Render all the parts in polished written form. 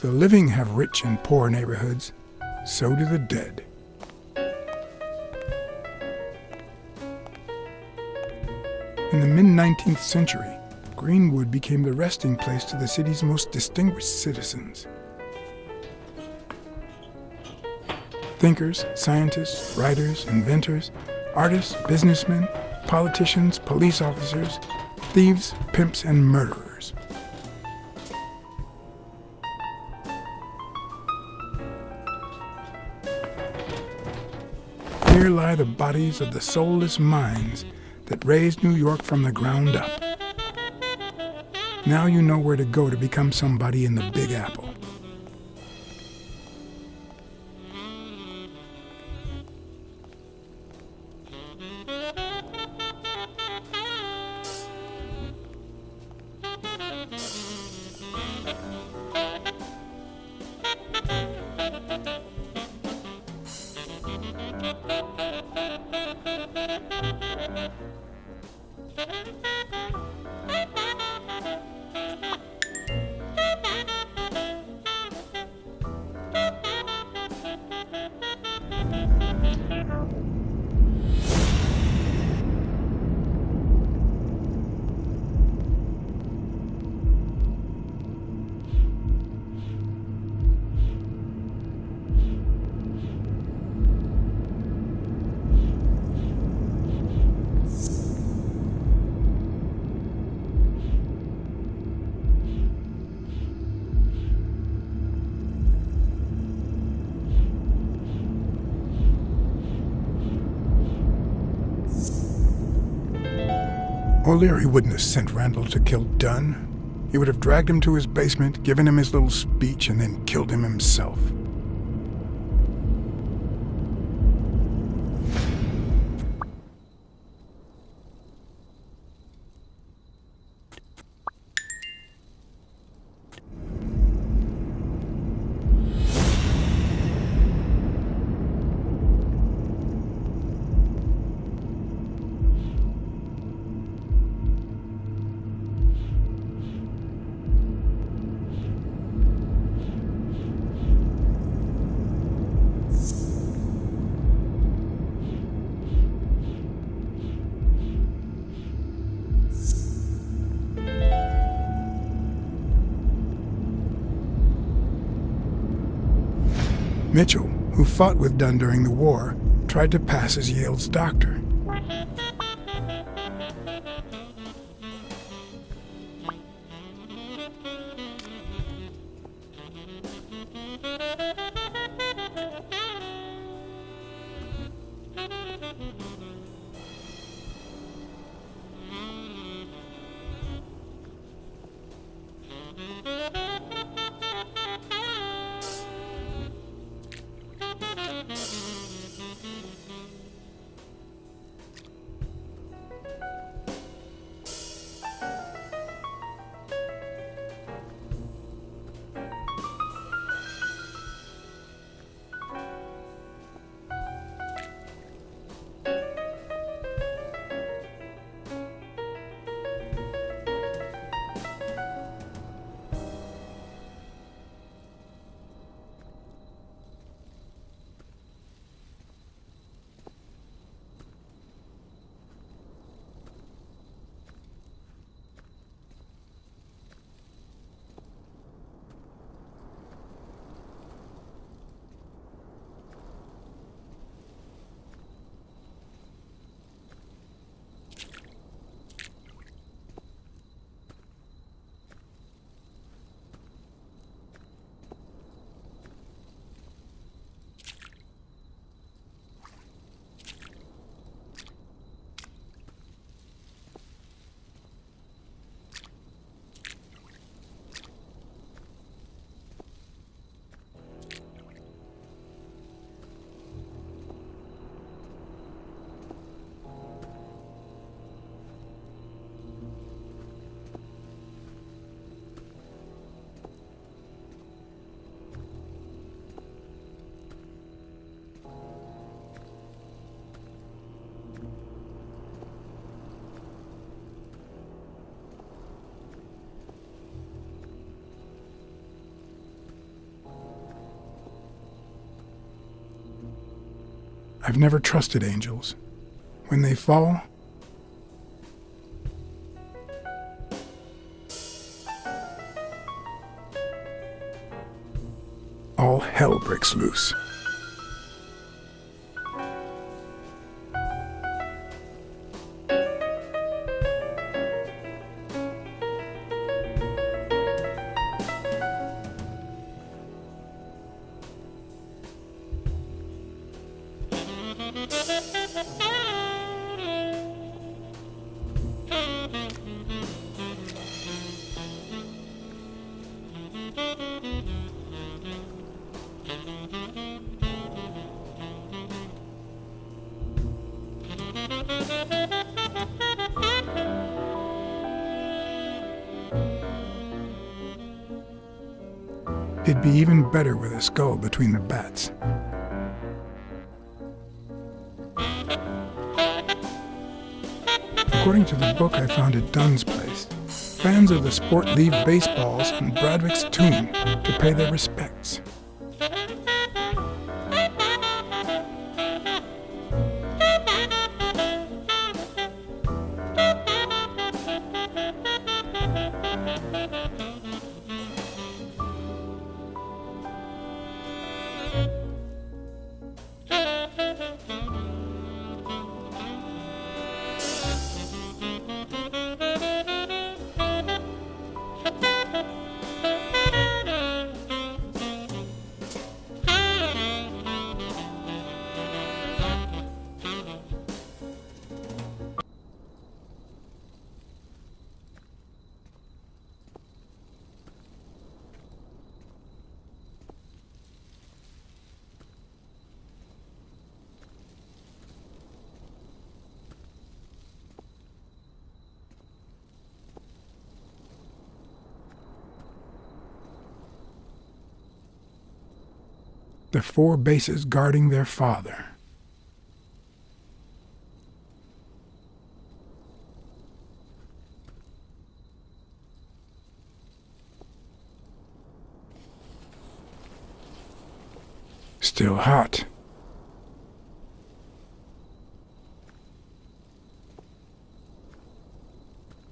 the living have rich and poor neighborhoods, so do the dead. In the mid-19th century, Greenwood became the resting place to the city's most distinguished citizens. Thinkers, scientists, writers, inventors, artists, businessmen, politicians, police officers, thieves, pimps, and murderers. Here lie the bodies of the soulless minds that raised New York from the ground up. Now you know where to go to become somebody in the Big Apple. O'Leary wouldn't have sent Randall to kill Dunn. He would have dragged him to his basement, given him his little speech, and then killed him himself. Mitchell, who fought with Dunn during the war, tried to pass as Yale's doctor. I've never trusted angels. When they fall, all hell breaks loose. It'd be even better with a skull between the bats. According to the book I found at Dunn's place, fans of the sport leave baseballs in Bradwick's tomb to pay their respects. The four bases guarding their father. Still hot.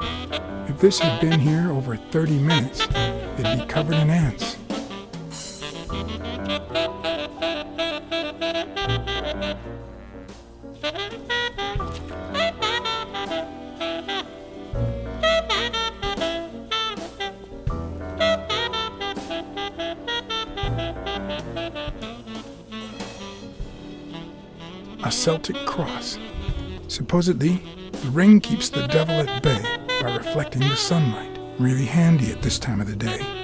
If this had been here over 30 minutes, it'd be covered in ants. A Celtic cross. Supposedly, the ring keeps the devil at bay by reflecting the sunlight. Really handy at this time of the day.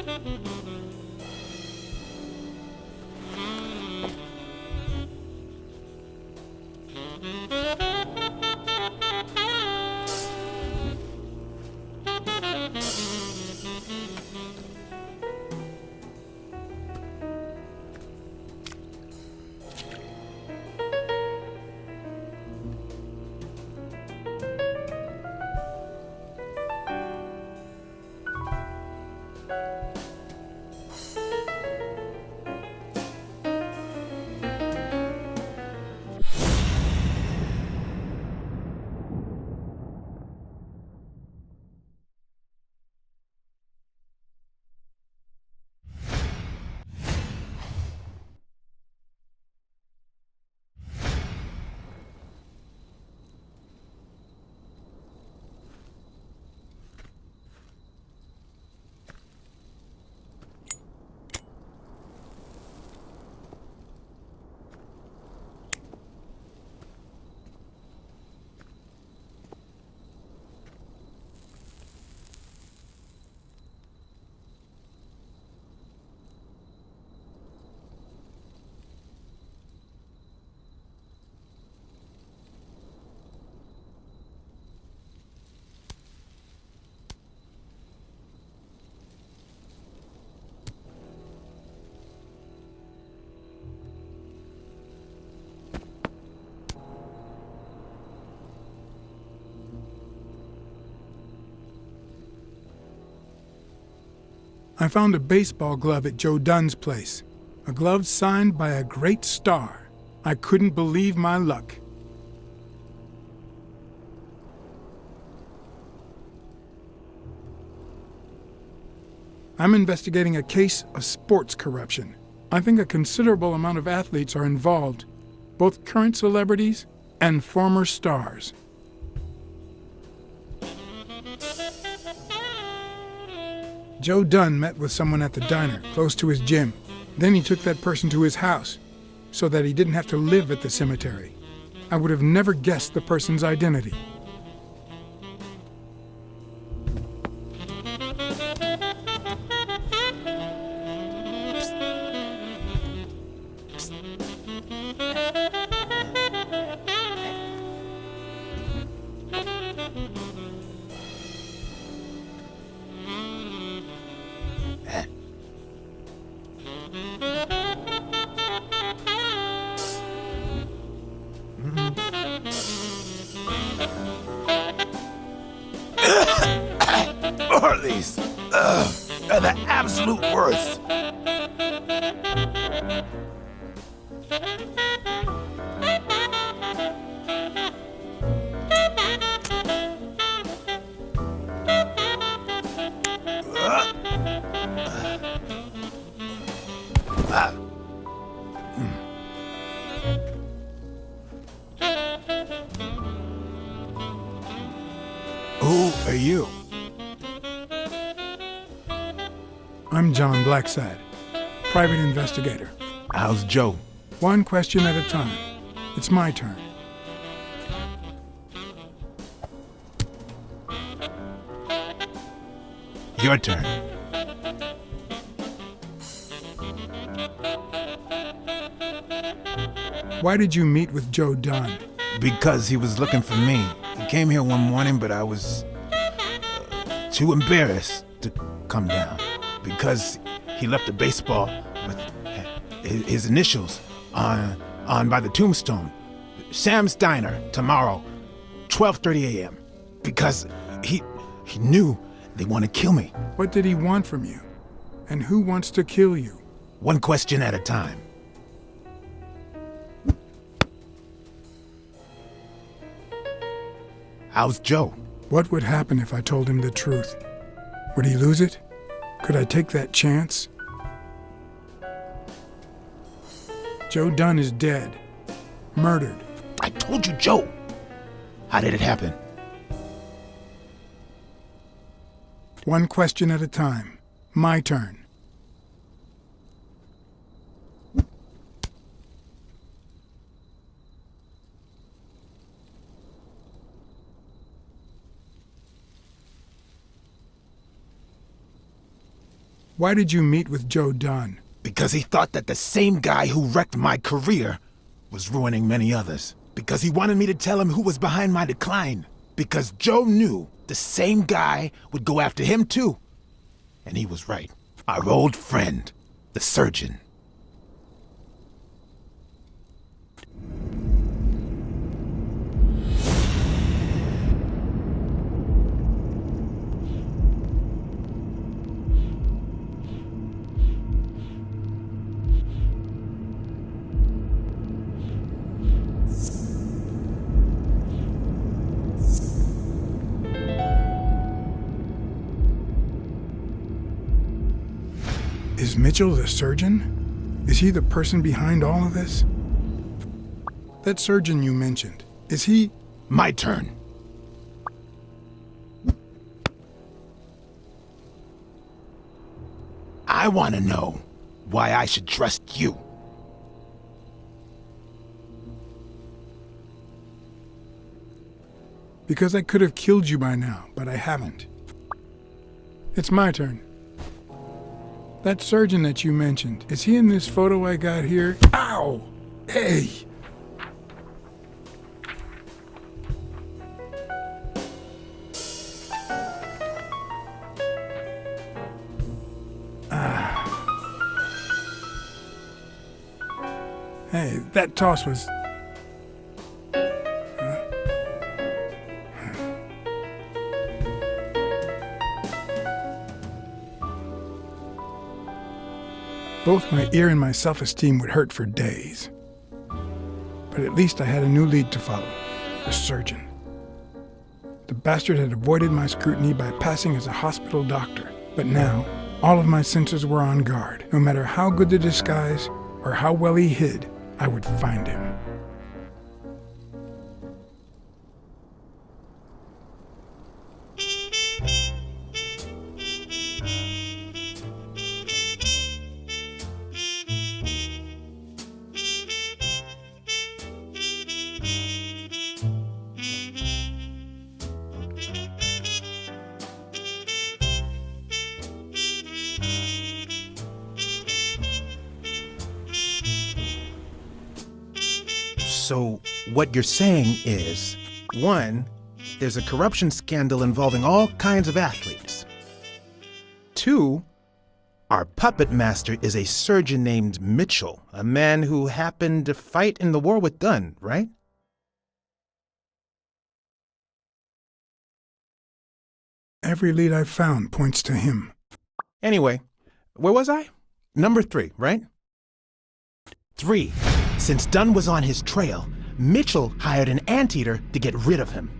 I found a baseball glove at Joe Dunn's place. A glove signed by a great star. I couldn't believe my luck. I'm investigating a case of sports corruption. I think a considerable amount of athletes are involved, both current celebrities and former stars. Joe Dunn met with someone at the diner, close to his gym. Then he took that person to his house, so that he didn't have to live at the cemetery. I would have never guessed the person's identity. Harleys, are the absolute worst. Who are you? I'm John Blacksad, private investigator. How's Joe? One question at a time. It's my turn. Your turn. Why did you meet with Joe Dunn? Because he was looking for me. He came here one morning, but I was too embarrassed to come down. Because he left a baseball with his initials on by the tombstone. Sam's Diner, tomorrow, 12:30 a.m. Because he knew they want to kill me. What did he want from you? And who wants to kill you? One question at a time. How's Joe? What would happen if I told him the truth? Would he lose it? Could I take that chance? Joe Dunn is dead. Murdered. I told you, Joe. How did it happen? One question at a time. My turn. Why did you meet with Joe Dunn? Because he thought that the same guy who wrecked my career was ruining many others. Because he wanted me to tell him who was behind my decline. Because Joe knew the same guy would go after him too. And he was right. Our old friend, the surgeon. Is Mitchell the surgeon? Is he the person behind all of this? That surgeon you mentioned, is he... My turn. I want to know why I should trust you. Because I could have killed you by now, but I haven't. It's my turn. That surgeon that you mentioned, is he in this photo I got here? Ow! Hey! Hey, that toss was... Both my ear and my self-esteem would hurt for days. But at least I had a new lead to follow, the surgeon. The bastard had avoided my scrutiny by passing as a hospital doctor, but now all of my senses were on guard. No matter how good the disguise or how well he hid, I would find him. So, what you're saying is, 1, there's a corruption scandal involving all kinds of athletes. 2, our puppet master is a surgeon named Mitchell, a man who happened to fight in the war with Dunn, right? Every lead I've found points to him. Anyway, where was I? Number 3, right? 3. Since Dunn was on his trail, Mitchell hired an anteater to get rid of him.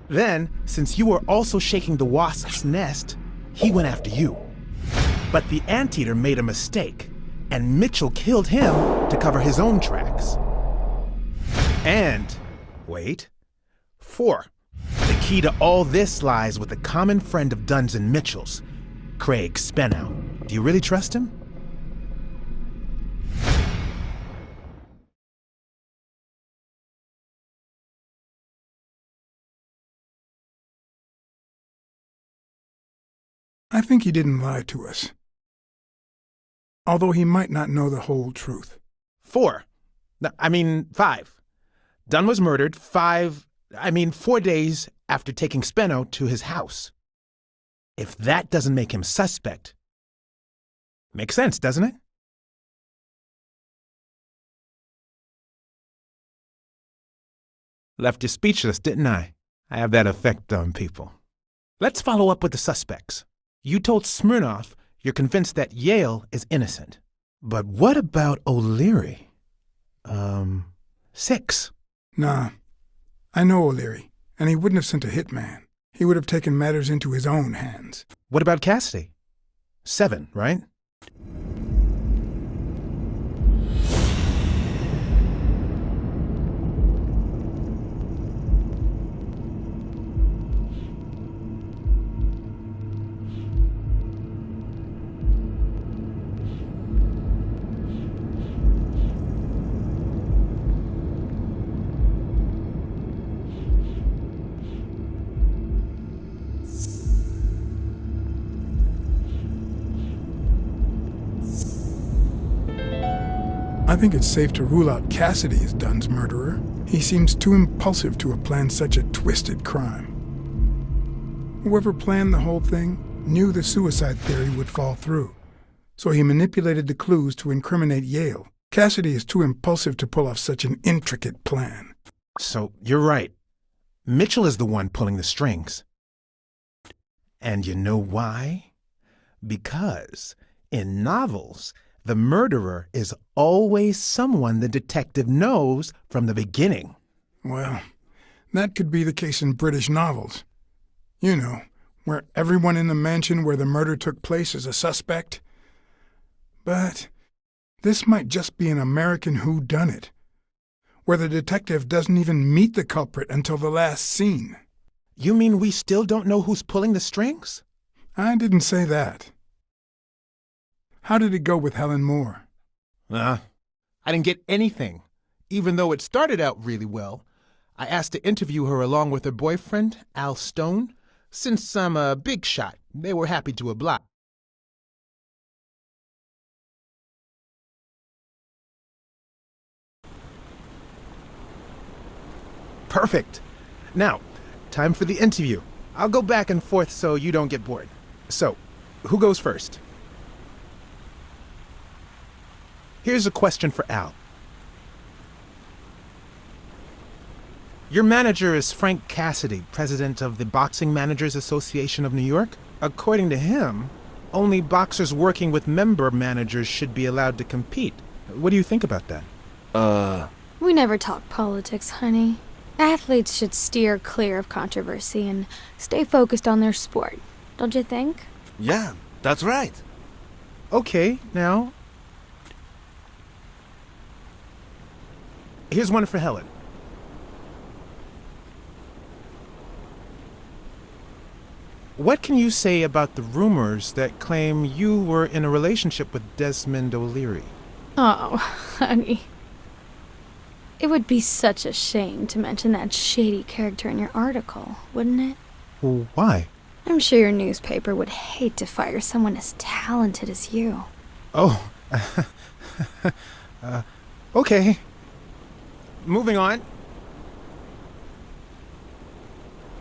Then, since you were also shaking the wasp's nest, he went after you. But the anteater made a mistake, and Mitchell killed him to cover his own tracks. And, wait, 4. The key to all this lies with a common friend of Dunn's and Mitchell's, Craig Spenow. Do you really trust him? I think he didn't lie to us, although he might not know the whole truth. 4. 5. Dunn was murdered 4 days after taking Speno to his house. If that doesn't make him suspect, makes sense, doesn't it? Left you speechless, didn't I? I have that effect on people. Let's follow up with the suspects. You told Smirnoff you're convinced that Yale is innocent. But what about O'Leary? 6. Nah, I know O'Leary, and he wouldn't have sent a hitman. He would have taken matters into his own hands. What about Cassidy? 7, right? I think it's safe to rule out Cassidy as Dunn's murderer. He seems too impulsive to have planned such a twisted crime. Whoever planned the whole thing knew the suicide theory would fall through, so he manipulated the clues to incriminate Yale. Cassidy is too impulsive to pull off such an intricate plan. So, you're right. Mitchell is the one pulling the strings. And you know why? Because in novels, the murderer is always someone the detective knows from the beginning. Well, that could be the case in British novels. You know, where everyone in the mansion where the murder took place is a suspect. But this might just be an American whodunit, where the detective doesn't even meet the culprit until the last scene. You mean we still don't know who's pulling the strings? I didn't say that. How did it go with Helen Moore? I didn't get anything, even though it started out really well. I asked to interview her along with her boyfriend, Al Stone. Since I'm a big shot, they were happy to oblige. Perfect. Now, time for the interview. I'll go back and forth so you don't get bored. So, who goes first? Here's a question for Al. Your manager is Frank Cassidy, president of the Boxing Managers Association of New York. According to him, only boxers working with member managers should be allowed to compete. What do you think about that? We never talk politics, honey. Athletes should steer clear of controversy and stay focused on their sport. Don't you think? Yeah, that's right. Okay, now. Here's one for Helen. What can you say about the rumors that claim you were in a relationship with Desmond O'Leary? Oh, honey. It would be such a shame to mention that shady character in your article, wouldn't it? Well, why? I'm sure your newspaper would hate to fire someone as talented as you. Oh. Okay. Moving on.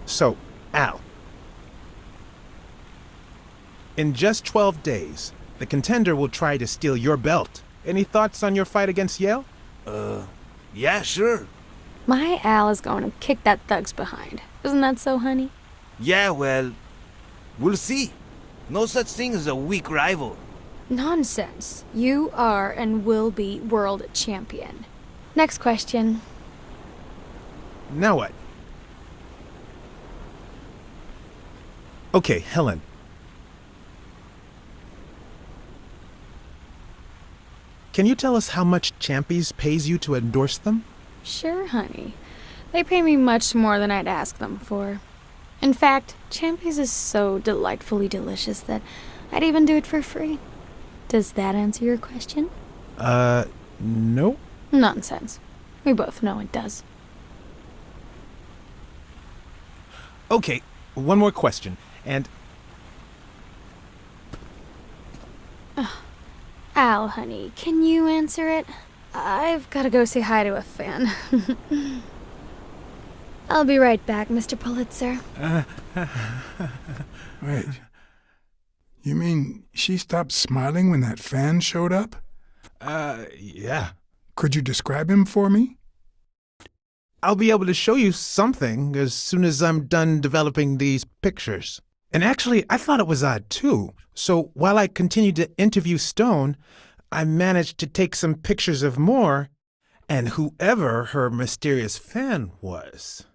So, Al. In just 12 days, the contender will try to steal your belt. Any thoughts on your fight against Yale? Yeah, sure. My Al is going to kick that thug's behind. Isn't that so, honey? Yeah, well, we'll see. No such thing as a weak rival. Nonsense. You are and will be world champion. Next question. Now what? Okay, Helen. Can you tell us how much Champies pays you to endorse them? Sure, honey. They pay me much more than I'd ask them for. In fact, Champies is so delightfully delicious that I'd even do it for free. Does that answer your question? No. Nonsense. We both know it does. Okay, one more question, and... Al, honey, can you answer it? I've got to go say hi to a fan. I'll be right back, Mr. Pulitzer. Wait. You mean she stopped smiling when that fan showed up? Yeah. Could you describe him for me? I'll be able to show you something as soon as I'm done developing these pictures. And actually, I thought it was odd, too. So while I continued to interview Stone, I managed to take some pictures of Moore and whoever her mysterious fan was.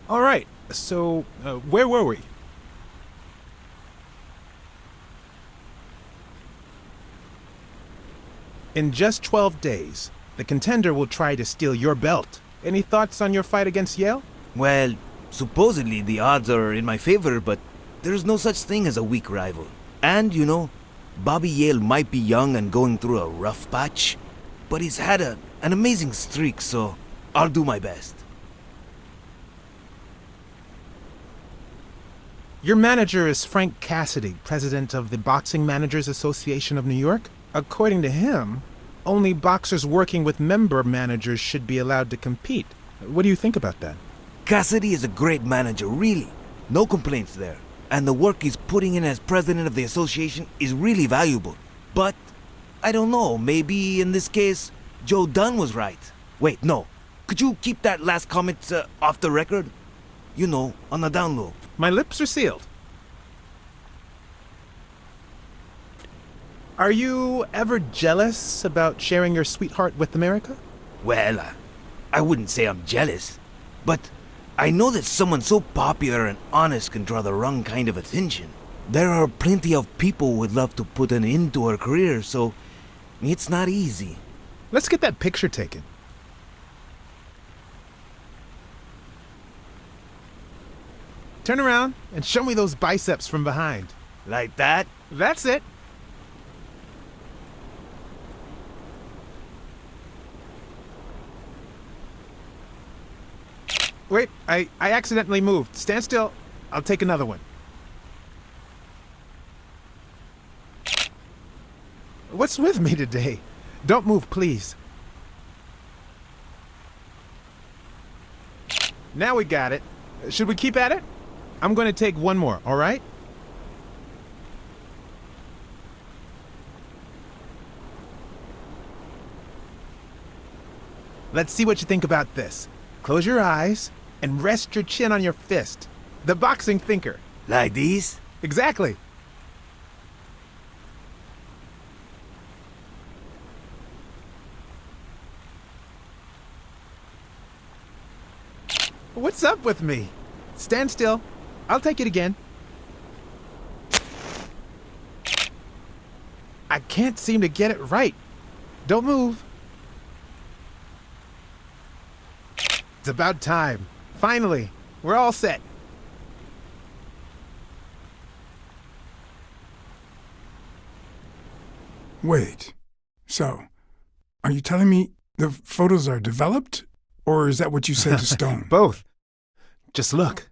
All right, so where were we? In just 12 days, the contender will try to steal your belt. Any thoughts on your fight against Yale? Well, supposedly the odds are in my favor, but there's no such thing as a weak rival. And, you know, Bobby Yale might be young and going through a rough patch, but he's had an amazing streak, so I'll do my best. Your manager is Frank Cassidy, president of the Boxing Managers Association of New York. According to him, only boxers working with member managers should be allowed to compete. What do you think about that? Cassidy is a great manager, really. No complaints there. And the work he's putting in as president of the association is really valuable. But, I don't know, maybe in this case, Joe Dunn was right. Wait, no. Could you keep that last comment off the record? You know, on the down low. My lips are sealed. Are you ever jealous about sharing your sweetheart with America? Well, I wouldn't say I'm jealous, but I know that someone so popular and honest can draw the wrong kind of attention. There are plenty of people who would love to put an end to her career, so it's not easy. Let's get that picture taken. Turn around and show me those biceps from behind. Like that? That's it. Wait, I accidentally moved. Stand still. I'll take another one. What's with me today? Don't move, please. Now we got it. Should we keep at it? I'm going to take one more, all right? Let's see what you think about this. Close your eyes and rest your chin on your fist. The boxing thinker. Like these? Exactly. What's up with me? Stand still. I'll take it again. I can't seem to get it right. Don't move. It's about time. Finally, we're all set. Wait. So, are you telling me the photos are developed? Or is that what you said to Stone? Both. Just look.